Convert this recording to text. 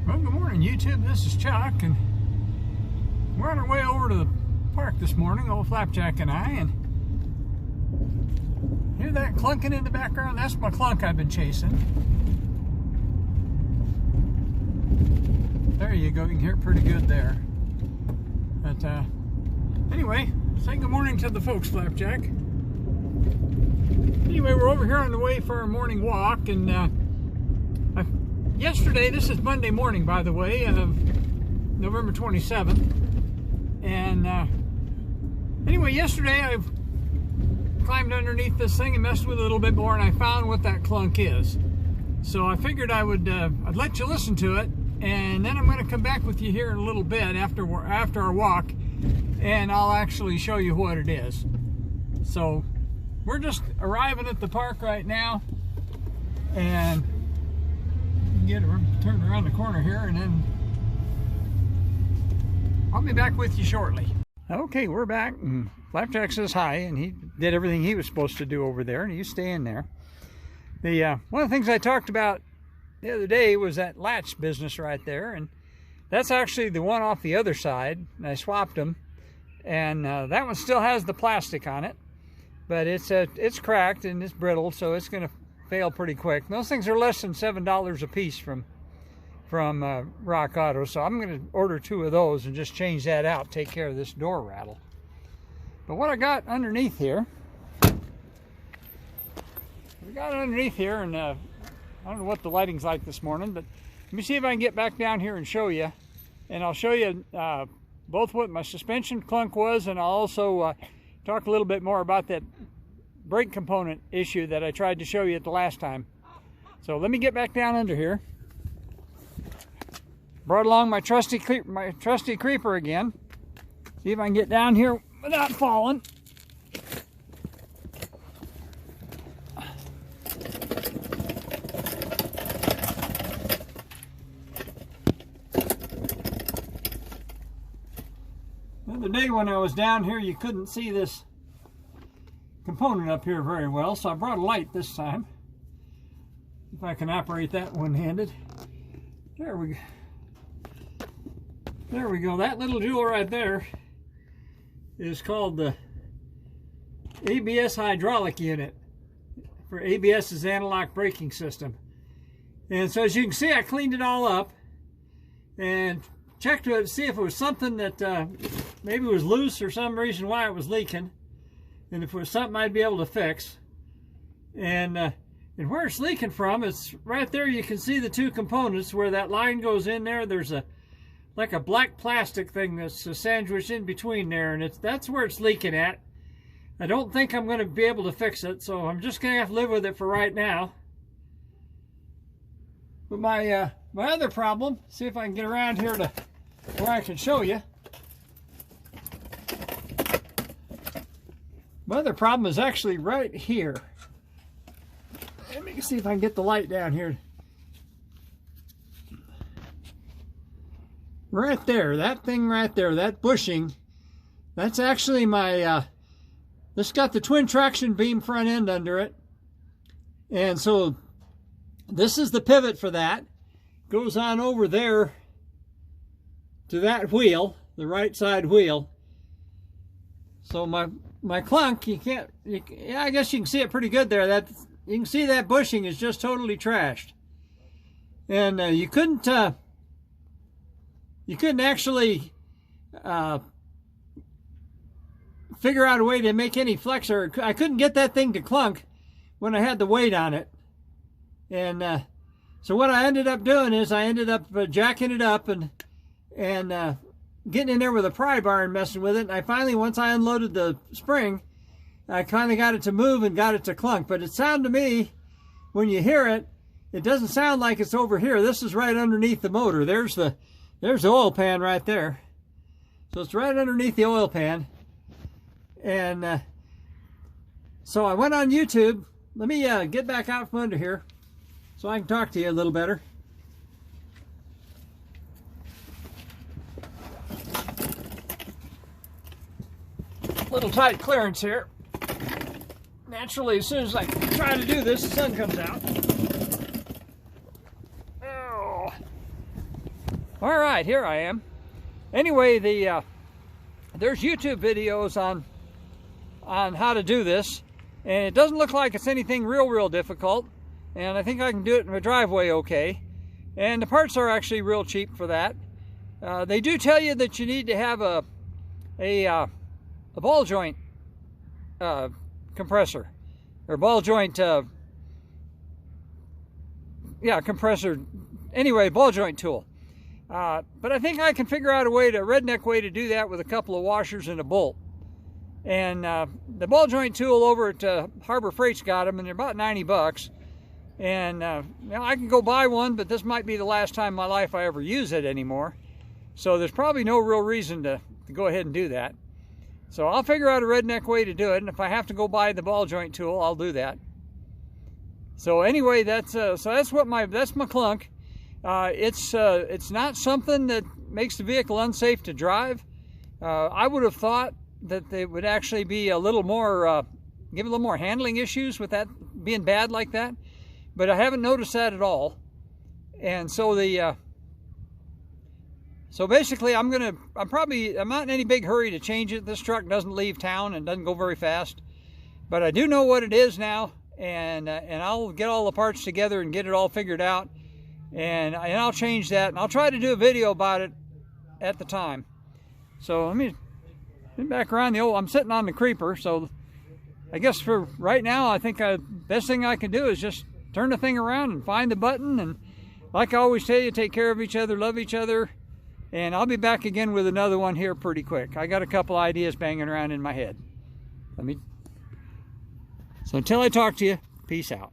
Well, good morning, YouTube. This is Chuck, and we're on our way over to the park this morning, old Flapjack and I, and hear that clunking in the background? That's my clunk I've been chasing. There you go. You can hear it pretty good there. But anyway, say good morning to the folks, Flapjack. Anyway, we're over here on the way for our morning walk, and yesterday, this is Monday morning, by the way, November 27th. And anyway, yesterday I climbed underneath this thing and messed with it a little bit more, and I found what that clunk is. So I figured I'd let you listen to it, and then I'm going to come back with you here in a little bit after our walk, and I'll actually show you what it is. So we're just arriving at the park right now, and get her turned around the corner here, and then I'll be back with you shortly. Okay, we're back, and Flapjack says hi, and he did everything he was supposed to do over there, and he's staying there. One of the things I talked about the other day was that latch business right there, and that's actually the one off the other side, and I swapped them, and that one still has the plastic on it, but it's cracked and it's brittle, so it's going to fail pretty quick. Those things are less than $7 a piece from Rock Auto, so I'm going to order 2 of those and just change that out, take care of this door rattle. But what I got underneath here, and I don't know what the lighting's like this morning, but let me see if I can get back down here and show you, and I'll show you both what my suspension clunk was, and I'll also talk a little bit more about that brake component issue that I tried to show you at the last time. So let me get back down under here. Brought along my trusty creeper again. See if I can get down here without falling. The other day when I was down here, you couldn't see this component up here very well, so I brought a light this time. If I can operate that one-handed. There we go. That little jewel right there is called the ABS hydraulic unit for ABS's analog braking system. And so as you can see, I cleaned it all up and checked it to see if it was something that maybe was loose or some reason why it was leaking. And if it was something I'd be able to fix. And where it's leaking from, it's right there. You can see the 2 components where that line goes in there. There's like a black plastic thing that's sandwiched in between there, and that's where it's leaking at. I don't think I'm going to be able to fix it, so I'm just going to have to live with it for right now. But my other problem, see if I can get around here to where I can show you. My other problem is actually right here. Let me see if I can get the light down here. Right there, that thing right there, that bushing, that's actually my, this got the twin traction beam front end under it. And so this is the pivot for that. Goes on over there to that wheel, the right side wheel. So my clunk, yeah, I guess you can see it pretty good there. You can see that bushing is just totally trashed. And you couldn't actually figure out a way to make any flexor. I couldn't get that thing to clunk when I had the weight on it. And so what I ended up doing is I ended up jacking it up and getting in there with a pry bar and messing with it. And I finally, once I unloaded the spring, I kind of got it to move and got it to clunk. But it sounded to me, when you hear it, it doesn't sound like it's over here. This is right underneath the motor. There's the oil pan right there. So it's right underneath the oil pan. And so I went on YouTube. Let me get back out from under here so I can talk to you a little better. Little tight clearance here. Naturally, as soon as I try to do this, the sun comes out. Oh. All right, here I am. Anyway, there's YouTube videos on how to do this, and it doesn't look like it's anything real difficult, and I think I can do it in my driveway okay. And the parts are actually real cheap for that. They do tell you that you need to have a ball joint compressor, or ball joint compressor. Anyway, ball joint tool. But I think I can figure out a redneck way to do that with a couple of washers and a bolt. And the ball joint tool over at Harbor Freight's got them, and they're about 90 bucks. And I can go buy one, but this might be the last time in my life I ever use it anymore. So there's probably no real reason to go ahead and do that. So I'll figure out a redneck way to do it, and if I have to go buy the ball joint tool, I'll do that. So anyway, that's my clunk. It's not something that makes the vehicle unsafe to drive. I would have thought that they would actually be a little more, give a little more handling issues with that being bad like that, but I haven't noticed that at all. And so so basically I'm not in any big hurry to change it. This truck doesn't leave town and doesn't go very fast, but I do know what it is now, and I'll get all the parts together and get it all figured out, and I'll change that, and I'll try to do a video about it at the time. So let me back around I'm sitting on the creeper, so I guess for right now I think the best thing I can do is just turn the thing around and find the button, and like I always tell you, take care of each other, love each other, and I'll be back again with another one here pretty quick. I got a couple ideas banging around in my head. So until I talk to you, peace out.